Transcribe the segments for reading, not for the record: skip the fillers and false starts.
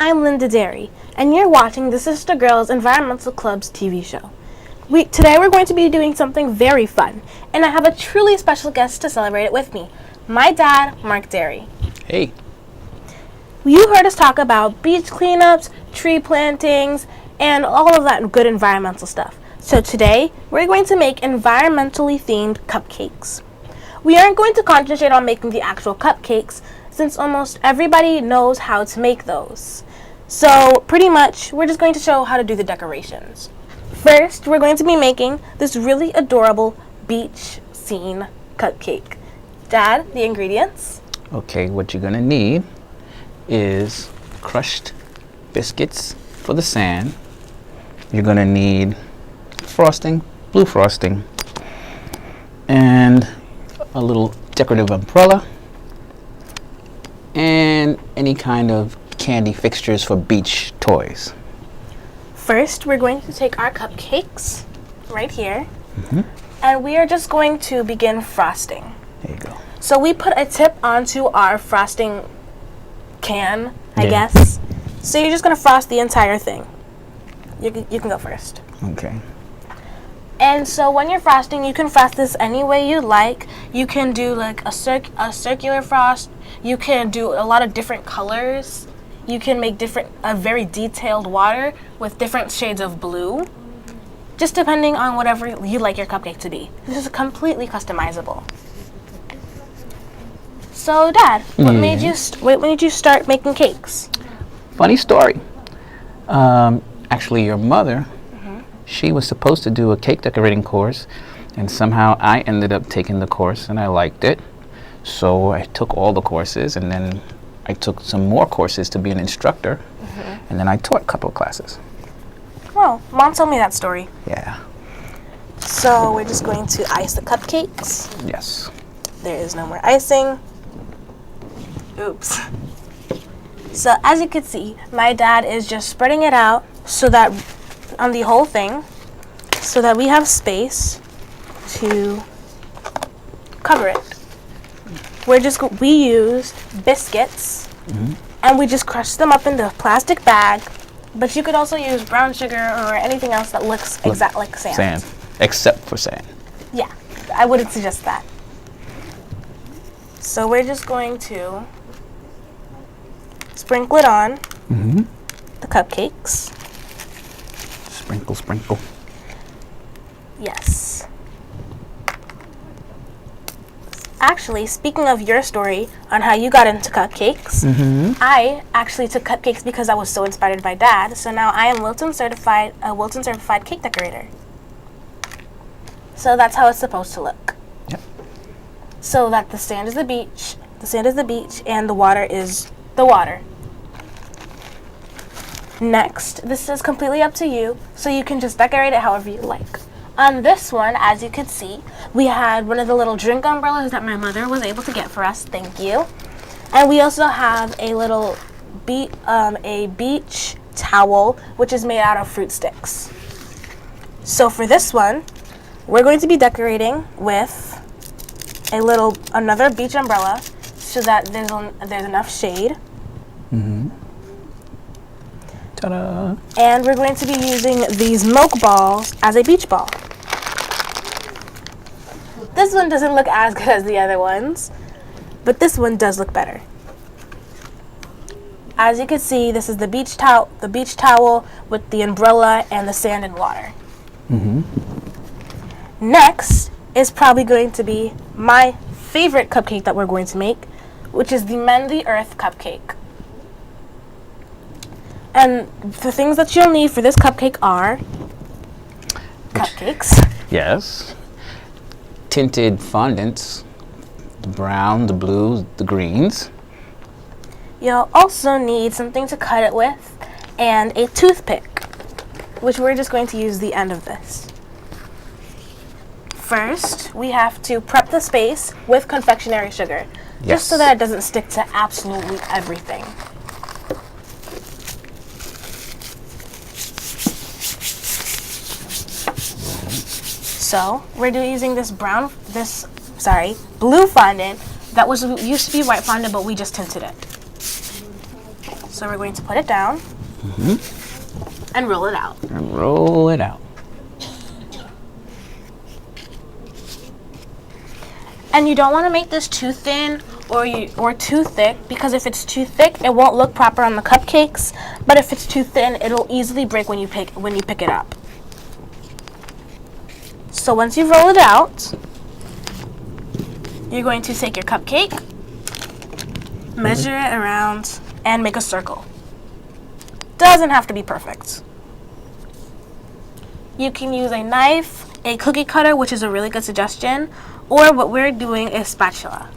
I'm Linda Derry, and you're watching the Sister Girls Environmental Club's TV show. Today we're going to be doing something very fun, and I have a truly special guest to celebrate it with me, my dad, Mark Derry. Hey. You heard us talk about beach cleanups, tree plantings, and all of that good environmental stuff. So today, we're going to make environmentally themed cupcakes. We aren't going to concentrate on making the actual cupcakes, since almost everybody knows how to make those. So pretty much, we're just going to show how to do the decorations. First, we're going to be making this really adorable beach scene cupcake. Dad, the ingredients? Okay, what you're gonna need is crushed biscuits for the sand. You're gonna need frosting, blue frosting, and a little decorative umbrella, and any kind of candy fixtures for beach toys. First, we're going to take our cupcakes right here, and we are just going to begin frosting. There you go. So we put a tip onto our frosting can, I guess. So you're just going to frost the entire thing. You can go first. Okay. And so when you're frosting, you can frost this any way you like. You can do like a circular frost. You can do a lot of different colors. You can make a very detailed water with different shades of blue. Just depending on whatever you like your cupcake to be. This is completely customizable. So Dad, what made you start making cakes? Funny story. Actually, your mother, she was supposed to do a cake decorating course, and somehow I ended up taking the course and I liked it. So I took all the courses, and then I took some more courses to be an instructor, and then I taught a couple of classes. Oh, Mom told me that story. Yeah. So we're just going to ice the cupcakes. Yes. There is no more icing. Oops. So as you can see, my dad is just spreading it out so that on the whole thing, so that we have space to cover it. We used biscuits, and we just crushed them up into a plastic bag, but you could also use brown sugar or anything else that looks exactly like sand. Sand, except for sand. Yeah, I wouldn't suggest that. So we're just going to sprinkle it on the cupcakes. Sprinkle, sprinkle. Yes. Actually, speaking of your story on how you got into cupcakes, I actually took cupcakes because I was so inspired by Dad. So now I am a Wilton certified cake decorator. So that's how it's supposed to look. Yep. So that the sand is the beach, and the water is the water. Next, this is completely up to you, so you can just decorate it however you like. On this one, as you can see, we had one of the little drink umbrellas that my mother was able to get for us. Thank you. And we also have a little beach towel, which is made out of fruit sticks. So for this one, we're going to be decorating with another beach umbrella so that there's enough shade. Ta-da! And we're going to be using these milk balls as a beach ball. This one doesn't look as good as the other ones, but this one does look better. As you can see, this is the beach towel with the umbrella and the sand and water. Next is probably going to be my favorite cupcake that we're going to make, which is the Mend the Earth cupcake. And the things that you'll need for this cupcake are cupcakes. Yes. Tinted fondants, the brown, the blues, the greens. You'll also need something to cut it with and a toothpick, which we're just going to use the end of this. First, we have to prep the space with confectionery sugar, just so that it doesn't stick to absolutely everything. So we're using this blue fondant that used to be white fondant, but we just tinted it. So we're going to put it down and roll it out. And roll it out. And you don't want to make this too thin or too thick, because if it's too thick, it won't look proper on the cupcakes. But if it's too thin, it'll easily break when you pick it up. So once you roll it out, you're going to take your cupcake, measure it around, and make a circle. Doesn't have to be perfect. You can use a knife, a cookie cutter, which is a really good suggestion, or what we're doing is spatula.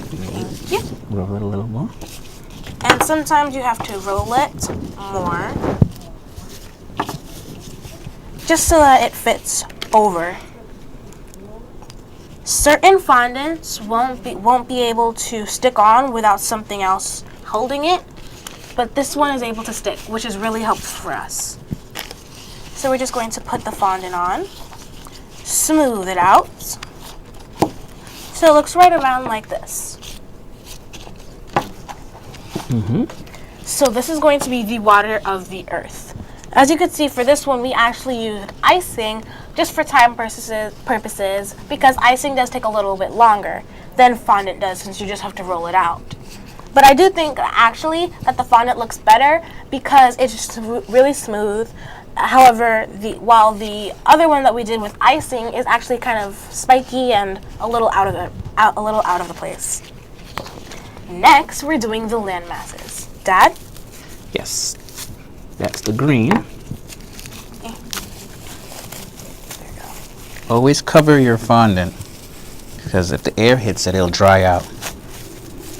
Thank you. Roll it a little more. And sometimes you have to roll it more, just so that it fits over. Certain fondants won't be able to stick on without something else holding it, but this one is able to stick, which is really helpful for us. So we're just going to put the fondant on, smooth it out, so it looks right around like this. So this is going to be the water of the earth. As you can see, for this one, we actually used icing just for time purposes, because icing does take a little bit longer than fondant does, since you just have to roll it out. But I do think actually that the fondant looks better because it's just really smooth. However, while the other one that we did with icing is actually kind of spiky and a little out of the place. Next, we're doing the land masses. Dad? Yes. That's the green. Okay. There you go. Always cover your fondant, because if the air hits it, it'll dry out.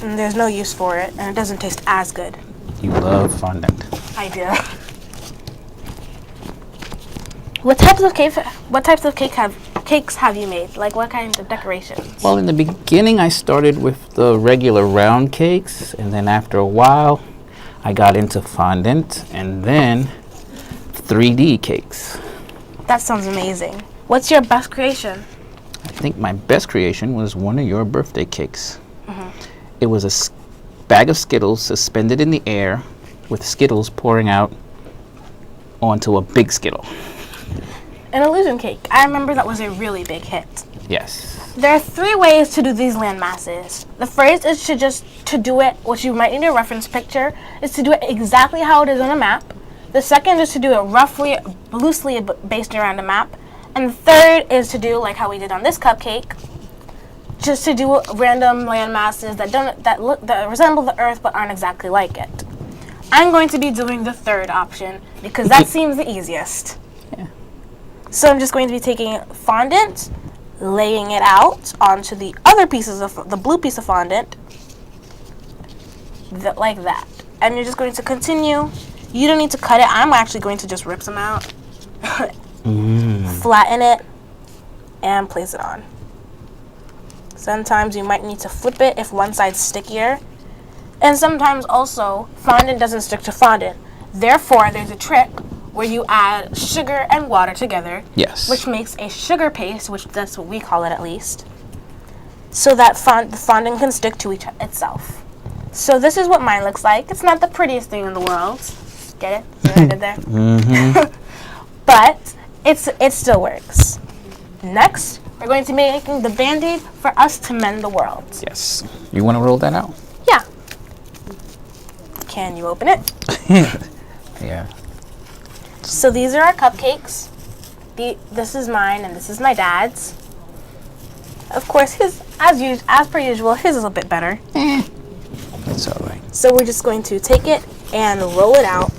And there's no use for it, and it doesn't taste as good. You love fondant. I do. What types of cakes have you made? Like, what kinds of decorations? Well, in the beginning, I started with the regular round cakes, and then after a while, I got into fondant, and then 3D cakes. That sounds amazing. What's your best creation? I think my best creation was one of your birthday cakes. It was a bag of Skittles suspended in the air with Skittles pouring out onto a big Skittle. An illusion cake. I remember that was a really big hit. Yes. There are 3 ways to do these land masses. The first is to do it, which you might need a reference picture, is to do it exactly how it is on a map. The second is to do it loosely based around a map. And the third is to do like how we did on this cupcake, just to do random land masses that resemble the earth but aren't exactly like it. I'm going to be doing the third option because that seems the easiest. Yeah. So I'm just going to be taking fondant, laying it out onto the other pieces of the blue piece of fondant, like that. And you're just going to continue. You don't need to cut it. I'm actually going to just rip some out, flatten it, and place it on. Sometimes you might need to flip it if one side's stickier. And sometimes also, fondant doesn't stick to fondant. Therefore, there's a trick where you add sugar and water together. Yes. Which makes a sugar paste, which that's what we call it at least, so that the fondant can stick to itself. So this is what mine looks like. It's not the prettiest thing in the world. Get it? See what I did there? But it still works. Next, we're going to be making the Band-Aid for us to mend the world. Yes. You want to roll that out? Yeah. Can you open it? Yeah. So these are our cupcakes. This is mine and this is my dad's. Of course, his, as per usual, his is a bit better. That's all right. So we're just going to take it and roll it out.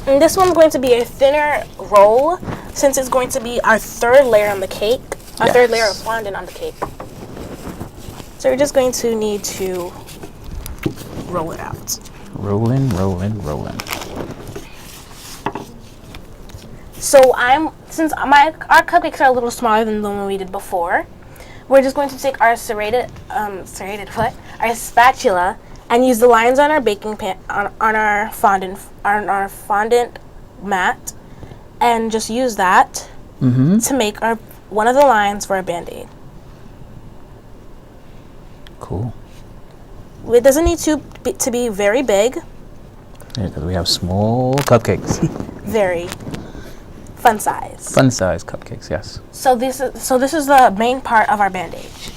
And this one's going to be a thinner roll, since it's going to be our third layer on the cake. Our third layer of fondant on the cake. So we're just going to need to roll it out. Rolling, rolling, rolling. So since our cupcakes are a little smaller than the one we did before, we're just going to take our our spatula, and use the lines on our baking pan on our fondant mat, and just use that to make one of the lines for a Band-Aid. Cool. It doesn't need to be very big. Yeah, because we have small cupcakes. Very fun size. Fun size cupcakes, yes. So this is the main part of our bandage.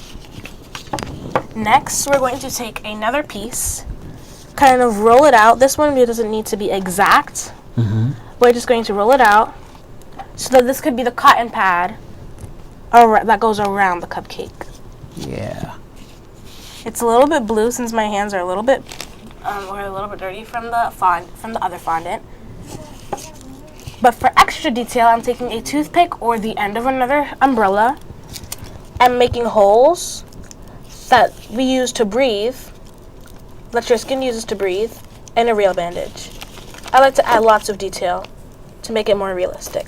Next, we're going to take another piece, kind of roll it out. This one doesn't need to be exact. We're just going to roll it out so that this could be the cotton pad that goes around the cupcake. Yeah. It's a little bit blue since my hands are a little bit dirty from the other fondant. But for extra detail, I'm taking a toothpick or the end of another umbrella and making holes that we use to breathe, that your skin uses to breathe, in a real bandage. I like to add lots of detail to make it more realistic.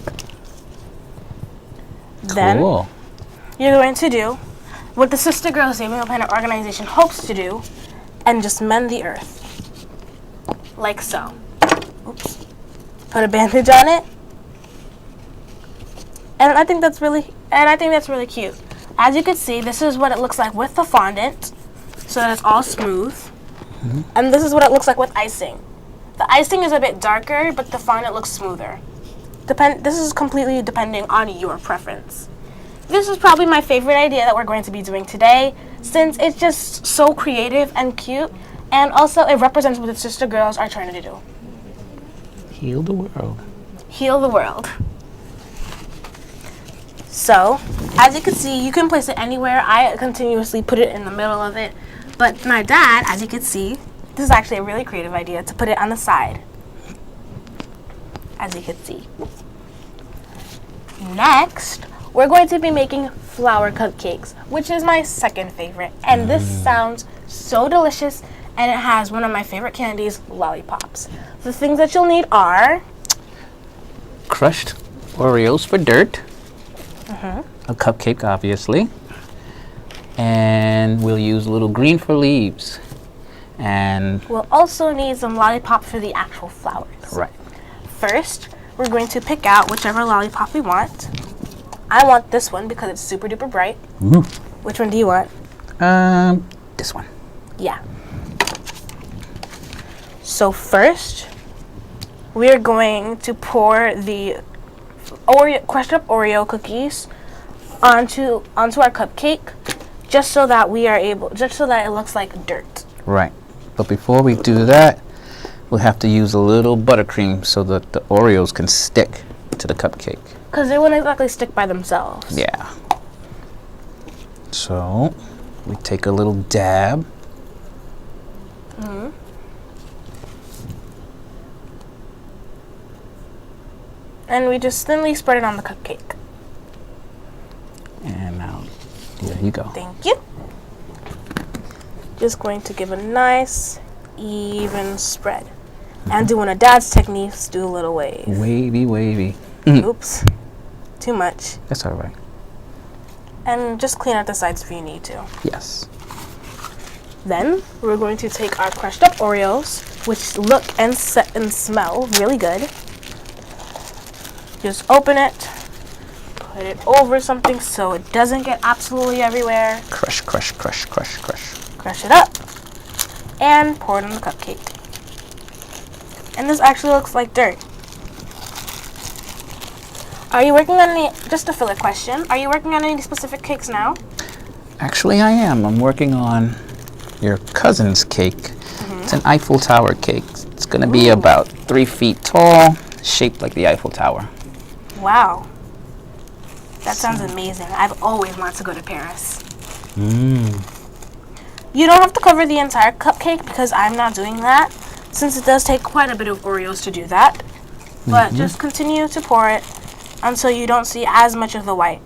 Then Cool. you're going to do what the CISTA Girls Saving the Planet organization hopes to do and just mend the earth. Like so. Oops. Put a bandage on it. And I think that's really cute. As you can see, this is what it looks like with the fondant, so that it's all smooth. And this is what it looks like with icing. The icing is a bit darker, but the fondant looks smoother. This is completely depending on your preference. This is probably my favorite idea that we're going to be doing today, since it's just so creative and cute, and also it represents what the CISTA girls are trying to do. Heal the world. Heal the world. So, as you can see, you can place it anywhere. I continuously put it in the middle of it. But my dad, as you can see, this is actually a really creative idea to put it on the side. As you can see. Next, we're going to be making flour cupcakes, which is my second favorite. And this sounds so delicious, and it has one of my favorite candies, lollipops. The things that you'll need are Crushed Oreos for dirt. A cupcake, obviously. And we'll use a little green for leaves. And we'll also need some lollipop for the actual flowers. right. First, we're going to pick out whichever lollipop we want. I want this one because it's super duper bright. Which one do you want? This one. Yeah. So first, we're going to pour the crushed up Oreo cookies onto our cupcake, just so that it looks like dirt. Right. But before we do that, we'll have to use a little buttercream so that the Oreos can stick to the cupcake. Because they wouldn't exactly stick by themselves. Yeah. So we take a little dab. And we just thinly spread it on the cupcake. And now, there you go. Thank you. Just going to give a nice, even spread. And doing a dad's techniques, do a little wave. Wavy, wavy. Oops. Too much. That's all right. And just clean out the sides if you need to. Yes. Then, we're going to take our crushed up Oreos, which look and smell really good. Just open it, put it over something so it doesn't get absolutely everywhere. Crush, crush, crush, crush, crush. Crush it up, and pour it on the cupcake. And this actually looks like dirt. Are you working on any, just a filler question, are you working on any specific cakes now? Actually, I am. I'm working on your cousin's cake. It's an Eiffel Tower cake. It's going to be about 3 feet tall, shaped like the Eiffel Tower. Wow. That sounds amazing. I've always wanted to go to Paris. You don't have to cover the entire cupcake because I'm not doing that, since it does take quite a bit of Oreos to do that. But just continue to pour it until you don't see as much of the white.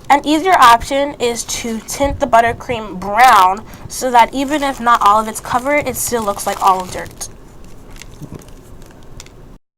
An easier option is to tint the buttercream brown so that even if not all of it's covered, it still looks like all dirt.